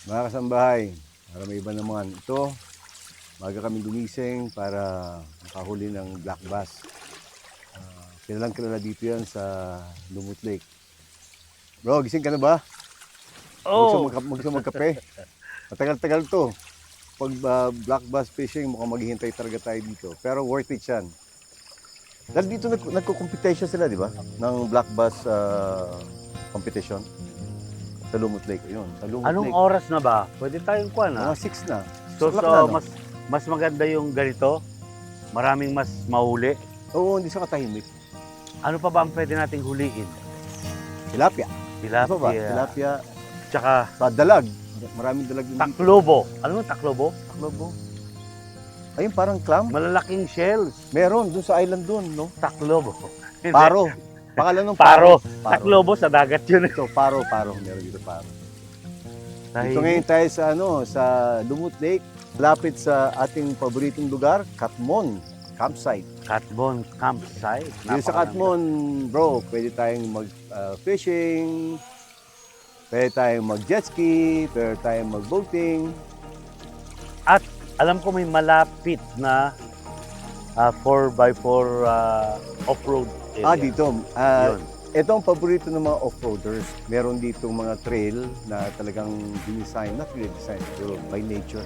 Mga kasambahay, para may iba naman. Ito, maga kami gumising para makahuli ng black bass. Kilalang kilala dito yan sa Lumut Lake. Bro, gising ka na ba? Oh, Gusto magkape? Matagal-tagal to. Pag black bass fishing, mukhang maghihintay talaga tayo dito. Pero worth it yan. Dahil dito nagko-competition sila, di ba? Ng black bass competition. Sa Lumut Lake. Ayun, sa Lumut anong Lake. oras na ba? Pwede tayong kuha na. Mga 6 na. So, Saklak na, no? mas maganda yung ganito. Maraming mas mahuli. Oo, hindi sa katahimik. Ano pa ba ang pwede nating huliin? Tilapia. Ano ba? Tilapia. Tilapia. Tsaka Sa dalag. Maraming dalag din dito. taklobo. Ano yung taklobo? Taklobo. Ayun, parang clam. Malalaking shells. Meron, dun sa island dun, no? Taklobo. Hindi. Paro. Pangalan ng Paro. Paro. Taklobo sa dagat yun. Ito, paro. Meron dito paro. Dahil- Dito ngayon tayo sa, sa Lumut Lake. Lapit sa ating paboritong lugar, Katmon Campsite. Katmon campsite. Dito sa Katmon, bro, pwede tayong mag-fishing, pwede tayong mag-jet ski, pwede tayong mag-boating. At alam ko may malapit na 4x4 off-road area. Dito. Yun. Ito ang paborito ng mga off-roaders. Meron dito mga trail na talagang dinisign, not really design, pero by nature,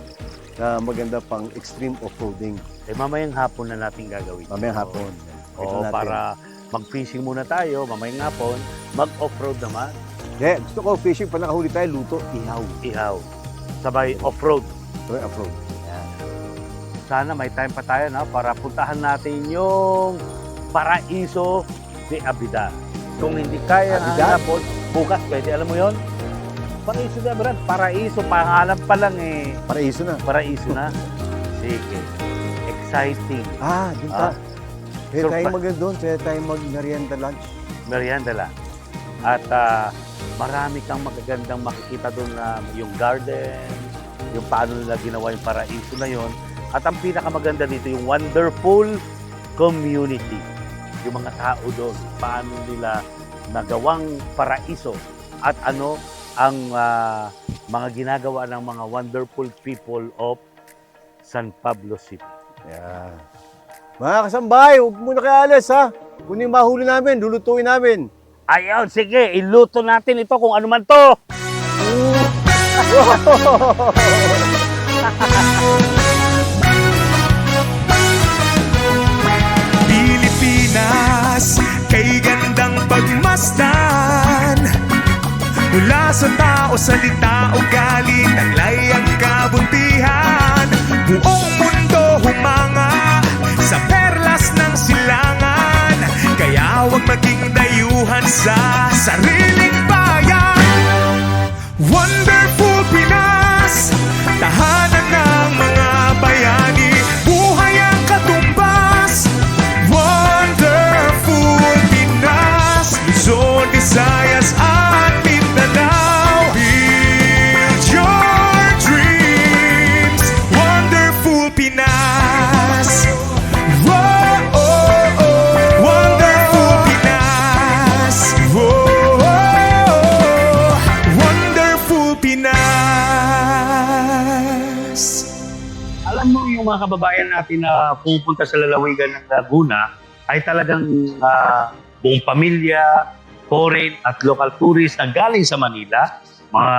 na maganda pang extreme off-roading. Eh, mamayang hapon na natin gagawin. Mamayang hapon. Ito Oo, natin. para mag-fishing muna tayo, mamayang hapon, mag-off-road naman, Gusto ko, fishing, pa nakahuli tayo, luto, ihaw. ihaw. Sabay off-road. So, off-road. Sana may time pa tayo na para puntahan natin yung Paraiso de Abida. Kung hindi kaya ng Abida? hapon, bukas pwede. Alam mo yon? Paraiso de Abida. Paraiso, pangalan pa lang eh. Paraiso na. Paraiso na. Sige. Exciting. Doon ka. Ah, Pwede surprise. tayong mag doon, pwede tayong mag-merienda lunch. Merienda lang. At marami kang magagandang makikita doon na yung garden, yung paano nila ginawa yung paraiso na yon. At ang pinakamaganda dito, yung wonderful community. Yung mga tao doon, paano nila nagawang paraiso at ano ang mga ginagawa ng mga wonderful people of San Pablo City. Yeah. Mga kasambahay, huwag muna kayo alis, ha? Kung yung mahuli namin, lulutuin namin. Ayun, sige, iluto natin ito kung ano man to. Pilipinas, kay gandang pagmasdan. Mula sa tao, salita, ugali, taglay ang kabuntihan. Buong mundo humanga sa perlas ng silangan. Kaya huwag maging dayuhan sa sariling bayan. Wonderful Pinas, tahanan ng mga bayani. Buhay ang katumbas. Wonderful Pinas, Luzon, Visayas at Mindanao. Build your dreams. Wonderful Pinas. Whoa, oh, oh. Wonderful Pinas. Whoa, oh, oh. Wonderful Pinas. Alam mo yung mga kababayan natin na pupunta sa lalawigan ng Laguna ay talagang buong pamilya, foreign at local tourists na galing sa Manila, mga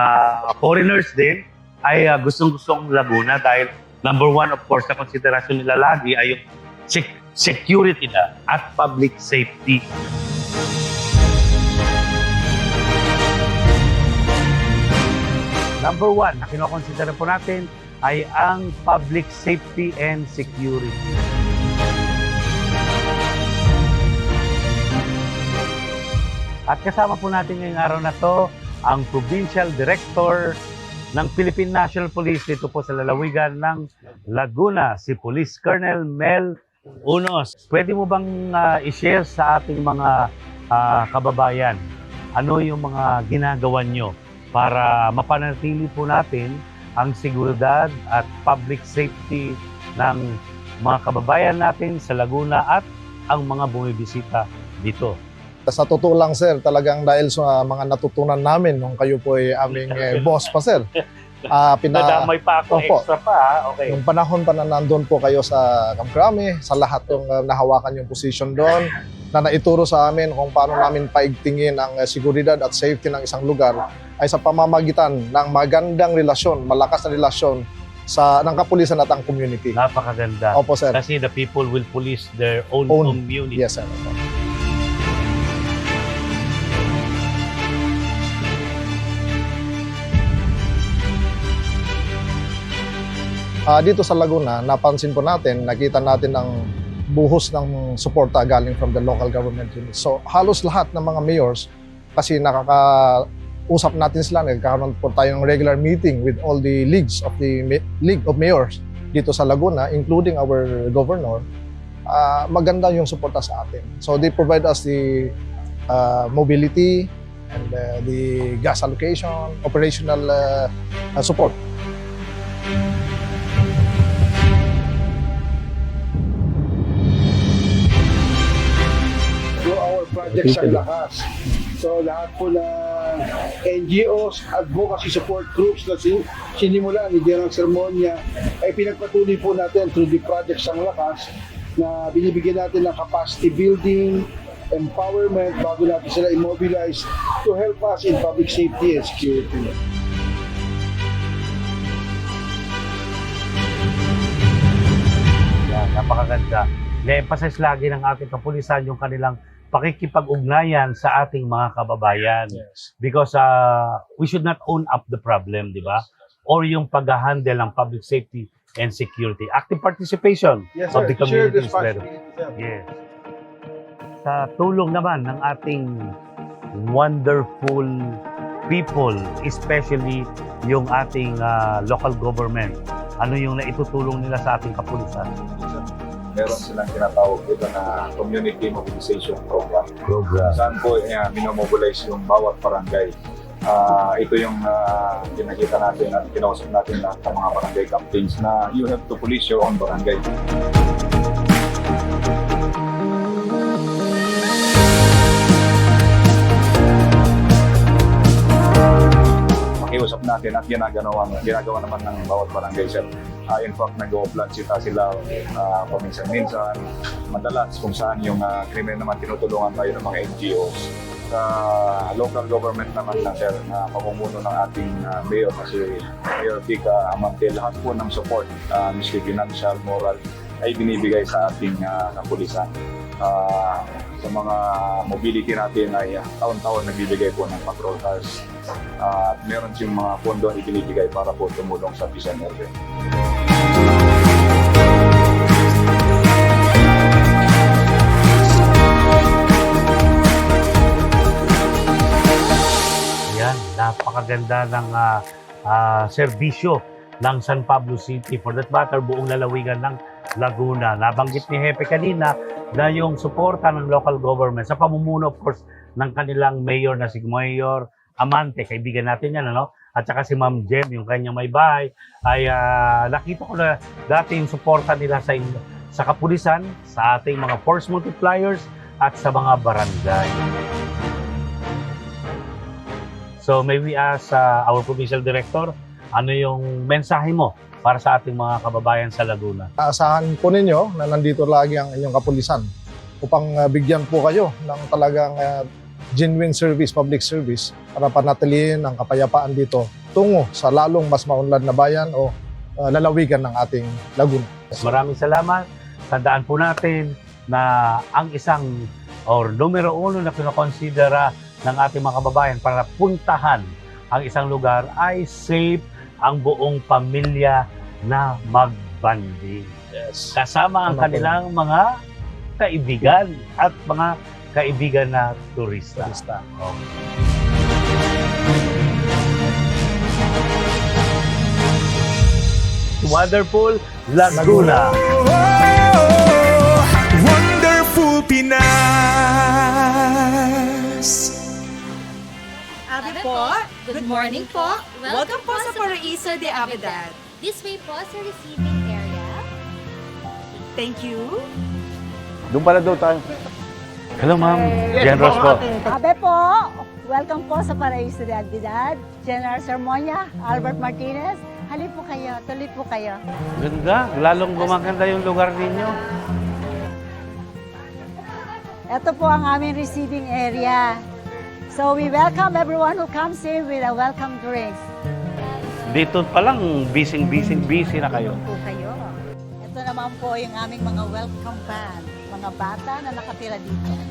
foreigners din, ay gustong-gustong Laguna dahil number one, of course, na konsiderasyon nila lagi ay yung security na at public safety. Number one na kinokonsidera po natin ay ang public safety and security. At kasama po natin ngayong araw na to ang Provincial Director ng Philippine National Police dito po sa lalawigan ng Laguna, si Police Colonel Mel Unos. Pwede mo bang i-share sa ating mga kababayan ano yung mga ginagawa nyo para mapanatili po natin ang seguridad at public safety ng mga kababayan natin sa Laguna at ang mga bumibisita dito? Sa totoo lang sir, talagang dahil sa mga natutunan namin nung kayo po ay aming boss pa sir. Nadamay pa ako Opo. extra pa, ha? Okay. Yung panahon pa na nandun po kayo sa Camp Crame, sa lahat yung nahawakan yung position doon, na naituro sa amin kung paano namin paigtingin ang seguridad at safety ng isang lugar, ay sa pamamagitan ng magandang relasyon, malakas na relasyon ng kapulisan at ang community. Napakaganda. Opo, sir. Kasi the people will police their own Own. community. Yes, sir. Opo. Dito sa Laguna, napansin po natin, nakita natin ang buhos ng suporta galing from the local government units. So halos lahat ng mga mayors, kasi nakakausap natin sila, nagkakaroon po tayo ng regular meeting with all the leagues of the League of Mayors dito sa Laguna, including our governor, maganda yung suporta sa atin. So they provide us the mobility and the gas allocation, operational support. Our projects ang lakas. So lahat po ng NGOs, advocacy support groups na sinimula ni General Sermonia ay pinagpatuloy po natin through the projects ang lakas na binibigyan natin ng capacity building, empowerment bago natin sila immobilize to help us in public safety and security. Yan, napakaganda. Na-emphasize lagi ng ating kapulisan yung kanilang pakikipag-ugnayan sa ating mga kababayan. Yes. Because we should not own up the problem, di ba? Or yung pag-handle ng public safety and security. Active participation Yes, of sir. the community is Shared very responsibility, sir. Yes. Sa tulong naman ng ating wonderful people, especially yung ating local government, ano yung naitutulong nila sa ating kapulisan? Meron silang tinatawag dito na community mobilization program. Saan po minomobilize yung bawat barangay. Ito yung pinakita natin at kinausap natin lahat ng mga barangay captains na you have to police your own barangay. Pakiusap natin at ginagawa naman ng bawat barangay, sir. In fact, nag-o-blood sila paminsan-minsan. Madalas kung saan yung krimen naman tinutulungan tayo ng mga NGOs. Sa local government naman na, sir, na pamumuno ng ating mayor kasi Mayor Tika Amante, lahat po ng support, miski financial, moral, ay binibigay sa ating kapulisan. Sa mga mobility natin ay taon-taon nagbibigay po ng patrol cars. At meron siyang mga pondo na ibinibigay para po tumulong sa peace and order. Yan, napakaganda ng serbisyo ng San Pablo City. For that matter, buong lalawigan ng Laguna. Nabanggit ni Hepe kanina na yung suporta ng local government sa pamumuno, of course, ng kanilang mayor na si Mayor Amante, kaibigan natin yan, ano? At saka si Ma'am Jem, yung kanyang may bahay, ay nakita ko na dati yung suporta nila sa kapulisan, sa ating mga force multipliers, at sa mga barangay. So may we ask our Provincial Director, ano yung mensahe mo para sa ating mga kababayan sa Laguna? Aasahan po ninyo na nandito lagi ang inyong kapulisan upang bigyan po kayo ng talagang genuine service, public service para panatilihin ang kapayapaan dito tungo sa lalong mas maunlad na bayan o lalawigan ng ating Laguna. Maraming salamat. Tandaan po natin na ang isang or numero uno na kinokonsidera ng ating mga kababayan para puntahan ang isang lugar ay safe ang buong pamilya na magbanding. Yes. Kasama ang kanilang mga kaibigan at mga kaibigan na turista. Wonderful Laguna. Wonderful Pinas. Abi po, good morning po. Welcome po sa Paraiso de Avedad. This way po sa receiving area. Thank you. Doon pala daw tayo. Hello, ma'am. Jen Rose po. Abe po, Welcome po sa Paraiso de Agdidad. General Sermonia, Albert Martinez. Halip po kayo, tuloy po kayo. Ganda, lalong gumaganda yung lugar ninyo. Ito po ang aming receiving area. So we welcome everyone who comes in with a welcome drinks. Dito pa lang, busy na kayo. Po kayo. Ito naman po yung aming mga welcome band. Mga bata na nakatira dito.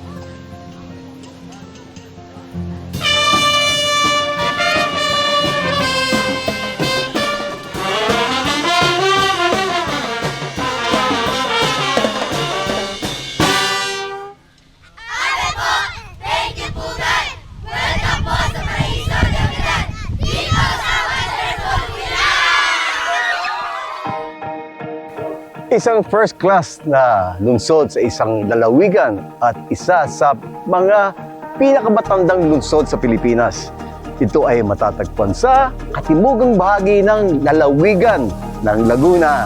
Isang first class na lungsod sa isang lalawigan at isa sa mga pinakamatandang lungsod sa Pilipinas. Ito ay matatagpuan sa katimugang bahagi ng lalawigan ng Laguna.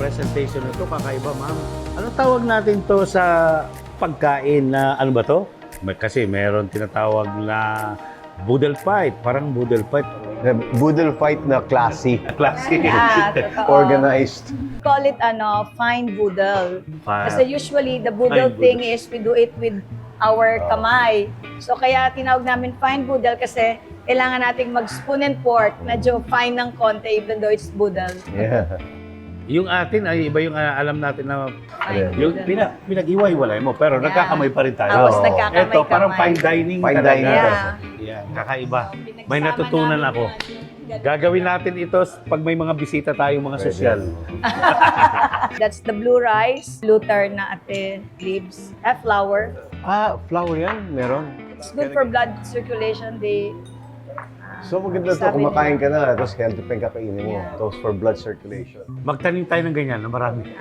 Presentation na to, kakaiba ma'am. Ano tawag natin to sa pagkain na, ano ba to? Kasi meron tinatawag na boodle fight, parang boodle fight. Boodle fight na classy. Classy. Totoo. Organized. Call it fine boodle. Kasi usually the Fine boodle thing is we do it with our kamay. So kaya tinawag namin fine boodle kasi kailangan nating mag-spoon and fork, medyo fine ng konti even though it's boodle. Yeah. Yung atin ay iba yung alam natin na Fine yung boodle. pinag-iwalay mo pero Yeah. nagkakamay pa rin tayo. Tapos Oo. nagkakamay-kamay. Ito parang fine dining Fine talaga. dining. Yeah. Yan, kakaiba. Pinagsama May natutunan namin ako. yan. Gagawin natin ito pag may mga bisita tayong mga sosyal. That's the blue rice, lutar na ate leaves, flour. Flour yan, meron. It's good for blood circulation. So maganda to, Sabi kumakain ka nila. na, tapos healthy pa yung kakainin mo. Yeah. Tapos for blood circulation. Magtanim tayo ng ganyan na marami.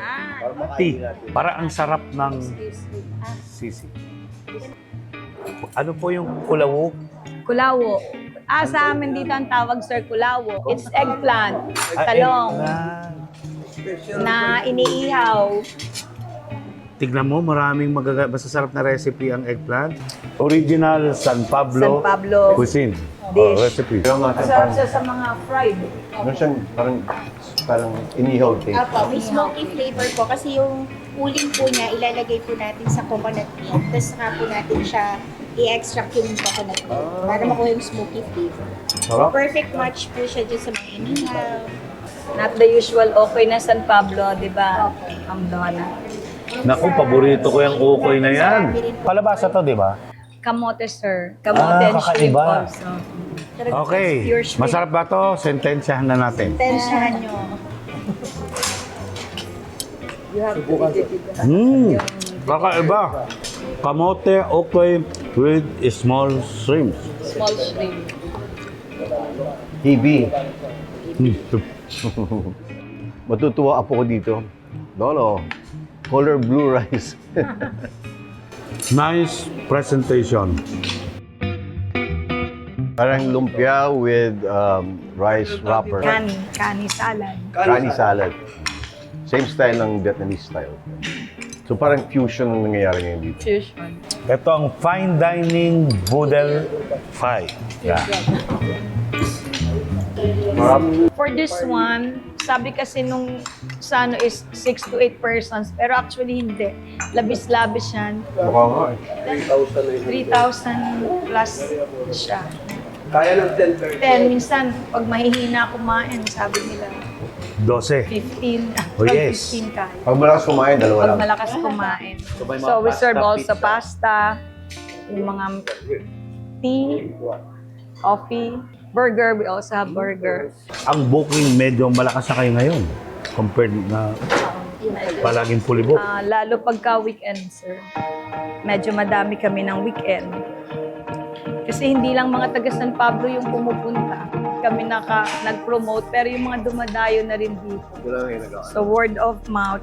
Tea. Para ang sarap ng sisi. Ano po yung kulawo? Kulawo. Sa amin dito ang tawag, sir, kulawo. It's eggplant, talong, na iniihaw. Tignan mo, maraming masasarap na recipe ang eggplant. Original San Pablo, San Pablo cuisine. dish. Recipe. Masarap siya sa mga fried. Ano siyang parang inihaw cake. Opo, may smoky flavor po kasi yung uling po niya ilalagay po natin sa coconut milk. Tapos saka po natin siya i-extract yung coconut milk para makuha yung smoky flavor. Sarap. Perfect match po siya dyan sa mga inihaw. Not the usual okay na San Pablo, di ba? Ang dona. Naku, paborito ko yung ukoy na yan. Palabasa to, di ba? Kamote, sir. Kamote and shrimp kakaiba. also. Okay. Pure shrimp. Masarap ba to? Sentensyahan na natin. Tensyahan nyo. You have to eat it. Kakaiba. Kamote, ukoy with small shrimps. Small shrimp. Hibi. Matutuwa ako dito. Lolo, color blue rice. Nice presentation. Parang lumpia with rice wrapper. Kani salad. Kani salad. Same style ng Vietnamese style. So parang fusion ang nangyayari ngayon dito. Fusion. Ito ang fine dining boodle pie. Yeah. For this one, sabi kasi nung sa ano is 6 to 8 persons, pero actually hindi. Labis-labis yan. Mukha nga eh. 3,000 plus siya. Kaya ng 10:30. 10, minsan, pag mahihina kumain, sabi nila, 12. 15. Oh, yes. 15 kaya. Pag malakas kumain, dalawa Pag lang. malakas kumain. may mga So, we pasta, serve also pizza. pasta, yung mga tea, coffee, burger. We also have burger. Ang booking medyo malakas na kayo ngayon compared na palaging fully booked. Lalo pagka weekend, sir. Medyo madami kami ng weekend. Kasi hindi lang mga taga San Pablo yung pumupunta. Kami nag-promote, pero yung mga dumadayo na rin dito. So word of mouth.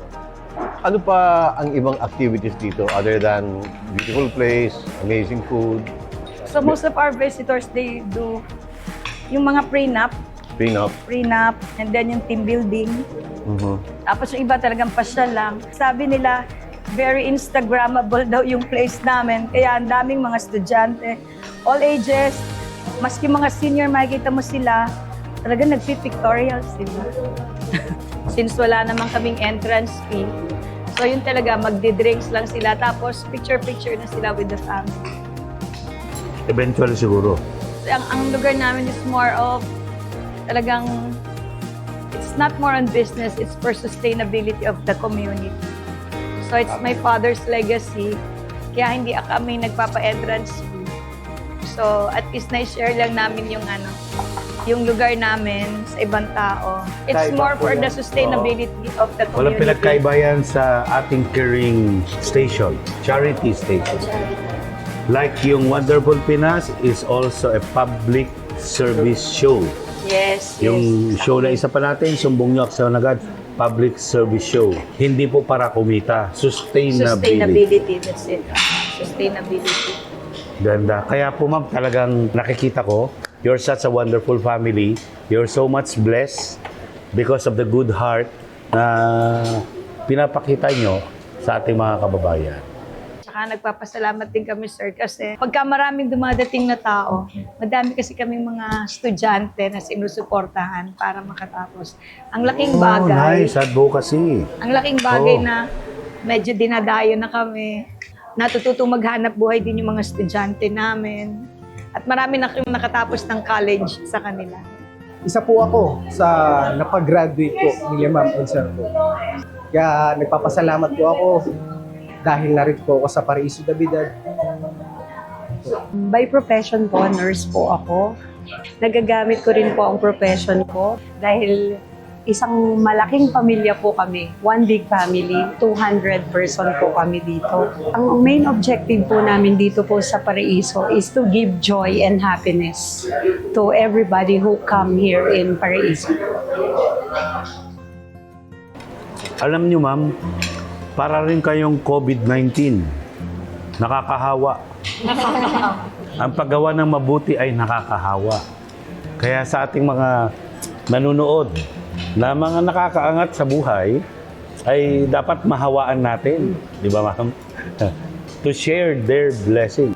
Ano pa ang ibang activities dito other than beautiful place, amazing food, So most of our visitors, they do yung mga prenup, and then yung team building. Tapos yung iba talagang pasyal lang. Sabi nila, very Instagrammable daw yung place namin. Kaya ang daming mga estudyante, all ages, maski mga senior, makikita mo sila, talagang nagpipictorial sila. Since wala naman kaming entrance fee. So yun talaga, magdi-drinks lang sila. Tapos picture-picture na sila with the family. Eventually siguro. So, ang lugar namin is more of talagang, it's not more on business, it's for sustainability of the community. So it's my father's legacy, kaya hindi kami nagpapa-entrance fee. So at least na-share lang namin yung lugar namin sa ibang tao. It's more for the sustainability of the Walang community. pinagkaiba yan sa ating caring station, charity station. Like yung Wonderful Pinas is also a public service show. Yes, Yung show na isa pa natin, Sumbong Nyo Aksayon Agad, public service show. Hindi po para kumita, sustainability. Sustainability, that's it. Sustainability. Ganda. Kaya po ma'am, talagang nakikita ko, you're such a wonderful family. You're so much blessed because of the good heart na pinapakita nyo sa ating mga kababayan. Nagpapasalamat din kami, sir, kasi pagka maraming dumadating na tao, madami kasi kaming mga estudyante na sinusuportahan para makatapos. Ang laking bagay. Nice advocacy. Ang laking bagay na medyo dinadayo na kami. Natututong maghanap buhay din yung mga estudyante namin. At marami na kayong nakatapos ng college sa kanila. Isa po ako sa napag-graduate po ni Ma'am and Sir po. Kaya nagpapasalamat po ako dahil narito po ako sa Paraiso Davidad. By profession po, nurse po ako. Nagagamit ko rin po ang profession ko dahil isang malaking pamilya po kami. One big family, 200 person po kami dito. Ang main objective po namin dito po sa Paraiso is to give joy and happiness to everybody who come here in Paraiso. Alam niyo ma'am, para rin kayong COVID-19, nakakahawa. Ang paggawa ng mabuti ay nakakahawa. Kaya sa ating mga manunood na mga nakakaangat sa buhay, ay dapat mahawaan natin. Di ba ma'am? To share their blessings.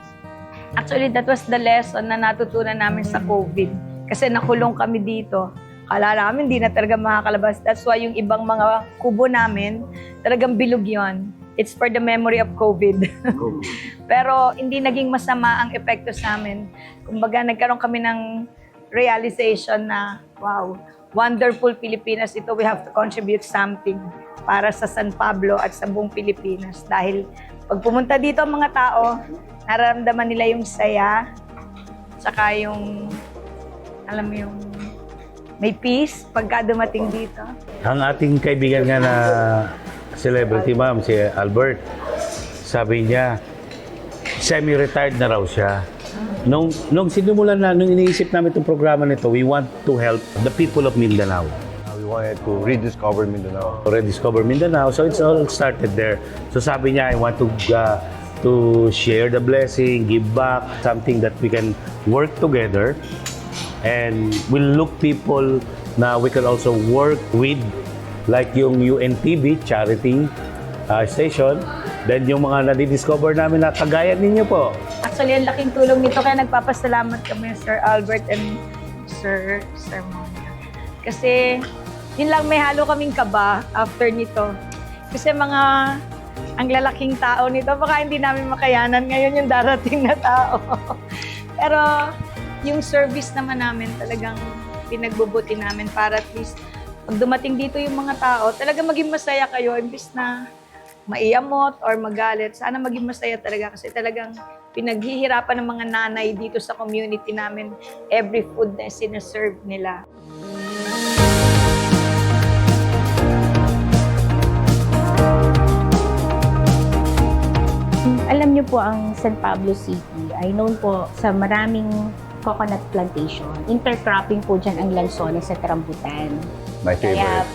Actually, that was the lesson na natutunan namin sa COVID. Kasi nakulong kami dito. Akala namin hindi na talaga makakalabas. That's why yung ibang mga kubo namin, talagang bilog yun. It's for the memory of COVID. Pero hindi naging masama ang epekto sa amin. Kumbaga, nagkaroon kami ng realization na, wow, wonderful Pilipinas. Ito, we have to contribute something para sa San Pablo at sa buong Pilipinas. Dahil pag pumunta dito ang mga tao, nararamdaman nila yung saya, tsaka yung, alam mo yung, may peace pagka dumating dito. Ang ating kaibigan nga na celebrity ma'am, si Albert, sabi niya, semi-retired na raw siya. Nung sinimulan na, nung iniisip namin itong programa nito, we want to help the people of Mindanao. We wanted to rediscover Mindanao. Rediscover Mindanao, so it's all started there. So sabi niya, I want to share the blessing, give back, something that we can work together. And we'll look people na we can also work with, like yung UNTV charity station. Then yung mga nadidiscover namin na kagaya ninyo po. Actually, ang laking tulong nito. Kaya nagpapasalamat kami Sir Albert and Sir Monia. Kasi yun lang, may halo kaming kaba after nito. Kasi ang lalaking tao nito, baka hindi namin makayanan ngayon yung darating na tao. Pero yung service naman namin talagang pinagbubuti namin para at least pag dumating dito yung mga tao, talaga maging masaya kayo imbis na maiamot or magalit. Sana maging masaya talaga kasi talagang pinaghihirapan ng mga nanay dito sa community namin every food na sinaserve nila. Alam niyo po, ang San Pablo City ay known po sa maraming coconut plantation. Intercropping po dyan ang Lanzones at Rambutan. My favorite. Kaya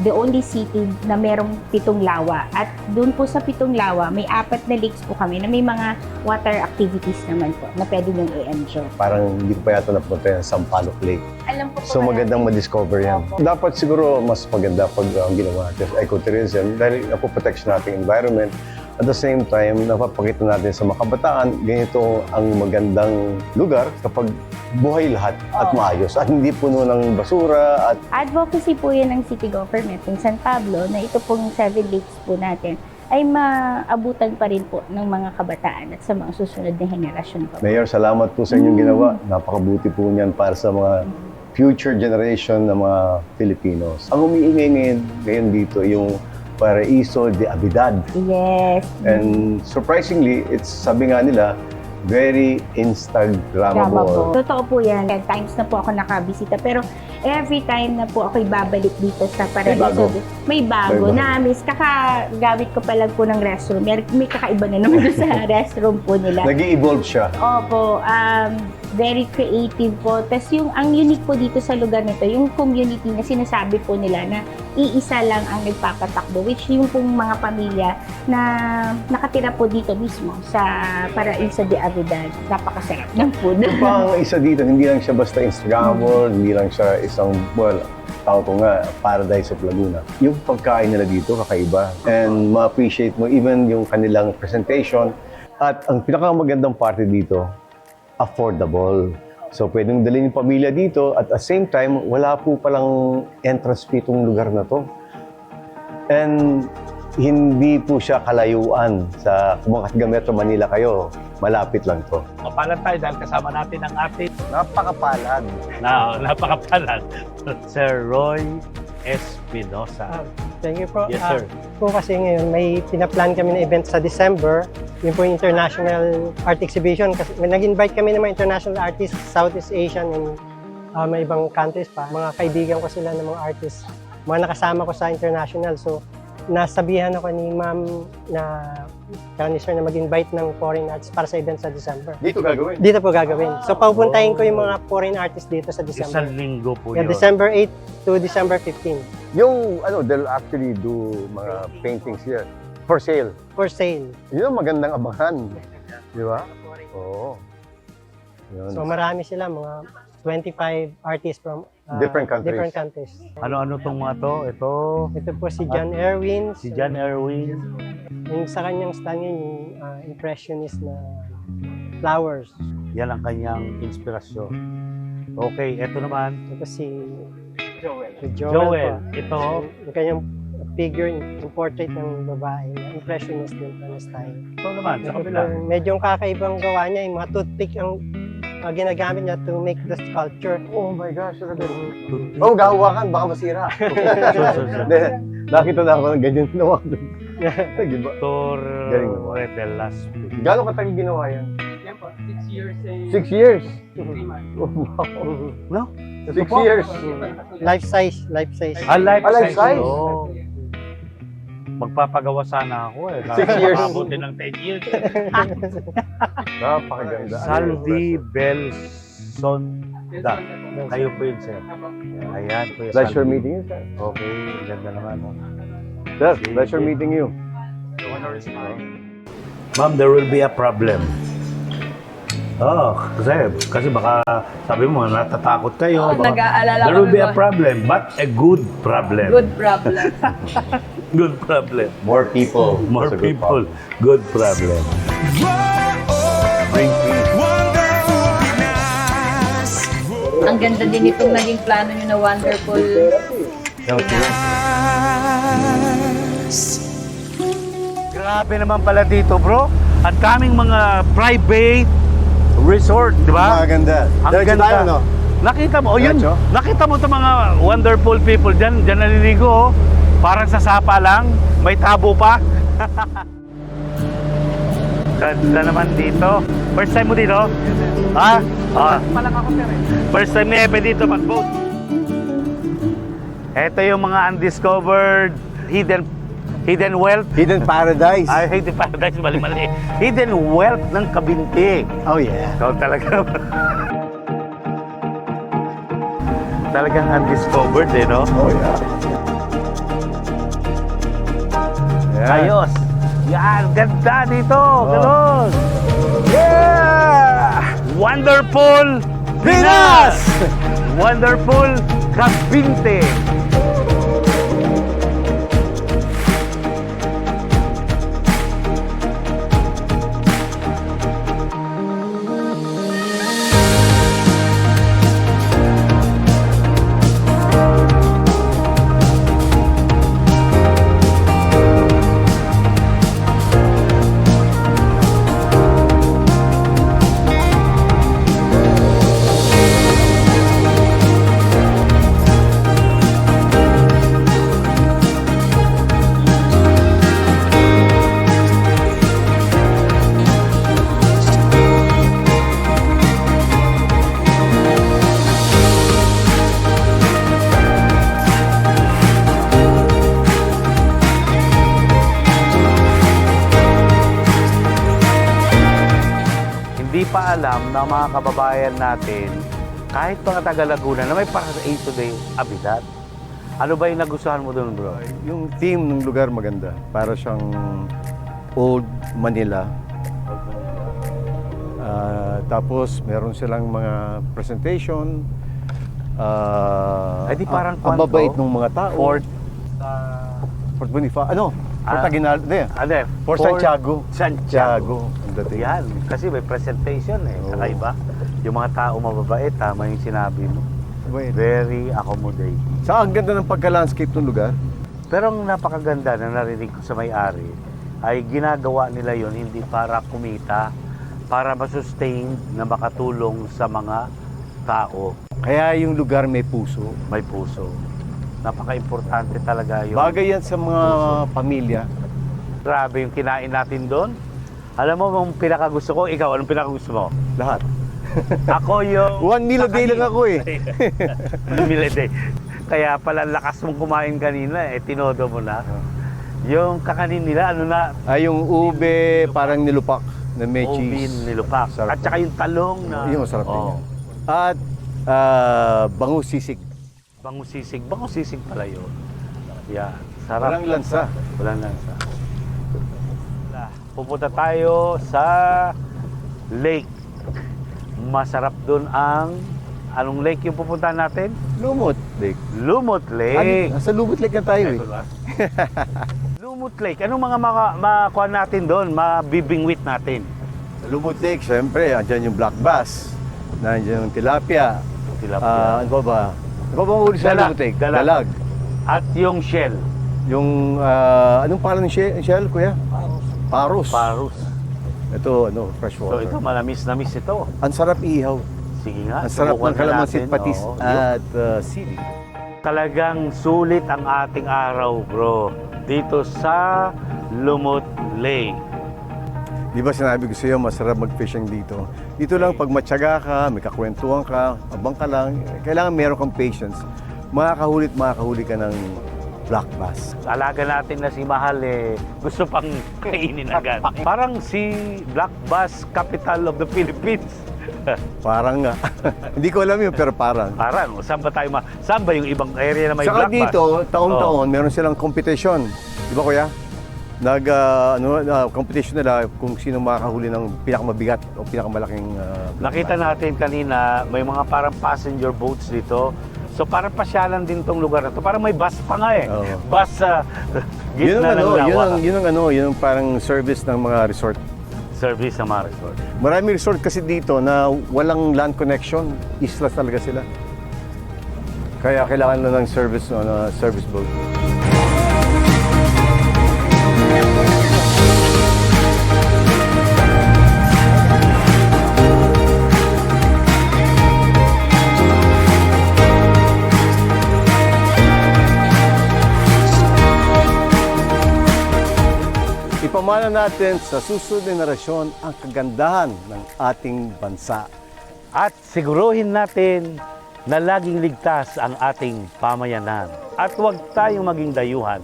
the only city na merong 7 lawa. At doon po sa 7 lawa, may 4 na lakes po kami na may mga water activities naman po na pwede nyo i-enjoy. Parang hindi ko pa yata napunta yung Sampaloc Lake. Alam ko po So magandang ma-discover yan. Opo. Dapat siguro mas maganda pag ginawa natin sa ecotourism dahil napoprotect natin yung environment. At the same time, napapakita natin sa mga kabataan, ganito ang magandang lugar kapag buhay lahat at maayos. At hindi puno ng basura at Advocacy po yan ng City Government ng San Pablo na ito pong 7 lakes po natin ay maabutan pa rin po ng mga kabataan at sa mga susunod na henerasyon pa. Mayor, salamat po sa inyong ginawa. Napakabuti po niyan para sa mga future generation ng mga Filipinos. Ang umiingay ngayon dito yung Paraiso de Avidad. Yes. And surprisingly, it's sabi nga nila, very Instagrammable. Totoo po yan. 10 times na po ako nakabisita. Pero every time na po ako'y babalik dito sa Paraiso, may bago. Na-miss. Kakagamit ko pa lang po ng restroom. May kakaiba na naman doon sa restroom po nila. Nag-i-evolve siya. Opo. Very creative po. Tapos ang unique po dito sa lugar nito, yung community na sinasabi po nila na iisa lang ang nagpapatakbo, which yung pong mga pamilya na nakatira po dito mismo sa Paraiso de Avidad. Napakasarap ng food. Yung pang isa dito, hindi lang siya basta Instagrammable, hindi lang siya isang, well, tawag ko nga, paradise of Laguna. Yung pagkain nila dito, kakaiba. And ma-appreciate mo even yung kanilang presentation. At ang pinakamagandang parte dito, affordable. So, pwedeng dalhin yung pamilya dito at at the same time, wala po palang entrance fee itong lugar na to. And hindi po siya kalayuan sa kung Metro Manila kayo, malapit lang to. Mapalan tayo dahil kasama natin ang ating Napakapalad. napakapalad, Sir Roy Espinosa. Thank you po. Yes, sir. Po kasi ngayon may pinaplan kami na event sa December. Yun po yung International Art Exhibition. Kasi nag-invite kami ng mga international artists, Southeast Asian and may ibang countries pa. Mga kaibigan ko sila ng mga artists. Mga nakasama ko sa international. So, nasabihan ako ni ma'am na ni sir na mag-invite ng foreign artists para sa event sa December. Dito gagawin? Dito po gagawin. So, papuntahin ko yung mga foreign artists dito sa December. Isang linggo po Yeah, yun. December 8 to December 15. Yung, they'll actually do mga paintings here for sale. For sale. Yun ang magandang abangan. Di ba? Oo. Yun. So, marami sila, mga 25 artists from Different countries. Different countries. Ano-ano tong mga to? Ito po si John Erwin. Si John Erwin. Yung sa kanyang style niya, yung impressionist na flowers. Yan ang kanyang inspirasyon. Okay, eto naman. Ito si Joel. Joel. Ito. Yung kanyang figure, yung portrait ng babae, impressionist din pa na style. Ito naman, sa Ito kabila. po, medyo kakaibang gawa niya, yung mga toothpick ang ginagamit niya to make the sculpture. Oh my gosh, oh, gahawakan, baka masira. Nakita na ako ng ganyan ginawa. Diba? Tor Galing naman. Retelas. Gano'ng katagal ginawa yan? Yan po, 6 years. 6 years? 3 months. Oh, wow. No? 6 years? Life size, life size. Life life size? Oh. Magpapagawa sana ako eh. 6 years. Mabuti ng 10 years. Napakaganda. Saldi Belsonda. Kayo po yun, sir. Ayan po yung Pleasure Saldi. meeting you, sir. Okay, ganda naman. Sir, pleasure meeting you. Ma'am, there will be a problem. Oh, kasi baka sabi mo, natatakot kayo. Baka, Nag-aalala there will kami be a ba? problem, but a good problem. Good problem. Good problem. More people. More That's a good people. problem. Good problem. Bring peace. Ang ganda din itong naging plano nyo na wonderful. Grabe naman pala dito, bro. At kaming mga private resort, di ba? Maganda. Ang Diretso ganda. tayo, no? Nakita mo, yun. Diretso? Nakita mo itong mga wonderful people dyan. Dyan naliligo, oh. Parang sa sapa lang. May tabo pa. Ganda naman dito. First time mo dito? Ha? First time ni Epe dito mag-boat. Ito yung mga undiscovered hidden Hidden wealth. Hidden paradise. Ay, hidden paradise, mali-mali. Hidden wealth ng Kabinti. Oh yeah. So, talaga. Talagang undiscovered eh, no? Oh yeah. Yeah. Ayos. Yan, ganda dito. Ganun. Yeah! Wonderful Pinas! Wonderful Kabinti. Hindi pa alam ng mga kababayan natin, kahit mga taga Laguna, na may para sa A today, abilidad. Ano ba yung nagustuhan mo doon, bro? Yung theme ng lugar maganda. Para siyang Old Manila. Tapos meron silang mga presentation. Ay, di parang ang babait ng mga tao. Fort Bonifacio. Ano? Fort Aguinaldo. Fort Santiago. Santiago. Ang dating. Yan. Kasi may presentation eh. Oo. Saka iba. Yung mga tao mababait, tama yung sinabi mo. Mabait. Very accommodating. Sa ang ganda ng pagka-landscape ng lugar. Pero ang napakaganda na narinig ko sa may-ari ay ginagawa nila yon hindi para kumita, para masustain na makatulong sa mga tao. Kaya yung lugar may puso. May puso. Napaka-importante talaga yun. Bagay yan sa mga pamilya. Grabe yung kinain natin doon. Alam mo, yung pinakagusto ko, ikaw, anong pinakagusto mo? Lahat. Ako yung... 1 meal a day lang ako eh. 1 meal a day. Kaya pala lakas mong kumain kanina eh, tinodo mo na. Yung kakanin nila, ano na? Ay, yung ube parang nilupak na may Ube cheese. nilupak. Sarap At saka yung talong na... Yung masarap din Oo. yan. At bangus sisig. Bangusisig. Bangusisig pala yun. Yan. Sarap. Walang lansa. Walang lansa. Pupunta tayo sa lake. Masarap dun ang... Anong lake yung pupuntahan natin? Lumot Lake. Lumot Lake. Nasa Lumot Lake na tayo eh. Lumot Lake. Anong mga makuha natin doon? Mabibingwit natin? Sa Lumot Lake, syempre, andyan yung black bass. Nandiyan yung tilapia. Tilapia. Ano pa ba? Ano pa ba ang uli sa Dalag. Lumot Lake? Dalag. At yung shell. Yung, anong pangalan ng shell, kuya? Parus. Parus. Ito, So freshwater. ito, malamis-namis ito. Ang sarap ihaw. Sige nga. Ang sarap subukan ng kalamansi natin. patis Oo. at sili. Talagang sulit ang ating araw, bro. Dito sa Lumot Lake. Di ba sinabi ko sa iyo, masarap mag-fishing dito. Dito lang, pag matyaga ka, may kakwentuhan ka, abang ka lang, kailangan meron kang patience. Makakahuli ka ng black bass. Alaga natin na si Mahal eh, gusto pang kainin agad. Parang si Black Bass, capital of the Philippines. Parang nga. Hindi ko alam yun, pero parang. Parang, saan ba tayo saan ba yung ibang area na may Saka Black Bass? dito, taon-taon, meron silang competition. Di ba kuya? Competition nila kung sino makakahuli ng pinakamabigat o pinakamalaking black Nakita bass. natin kanina, may mga parang passenger boats dito. So parang pasyalan din tong lugar na to. Parang may bus pa nga eh. Oo. Bus sa Yun gitna ang ng lawa. yun ang parang service ng mga resort. Service sa mga resort. Maraming resort kasi dito na walang land connection. Islas talaga sila. Kaya kailangan na ng service boat. Ipamana natin sa susunod na henerasyon ang kagandahan ng ating bansa. At siguruhin natin na laging ligtas ang ating pamayanan. At huwag tayong maging dayuhan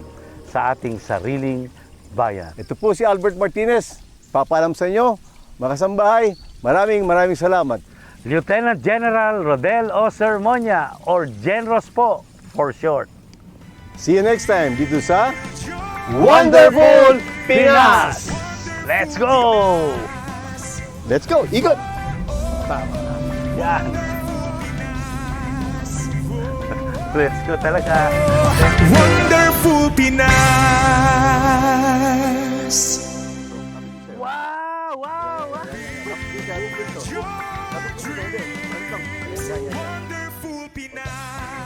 sa ating sariling bayan. Ito po si Albert Martinez. Papaalam sa inyo, mga kasambahay, maraming salamat. Lieutenant General Rodel O. Sermonia or Genros po for short. See you next time dito sa Wonderful Pinas! Let's go! Let's go! Ikot! Yan! Let's go talaga! Wonderful Pinas. Wow! Wow! Wow! Wonderful Pinas.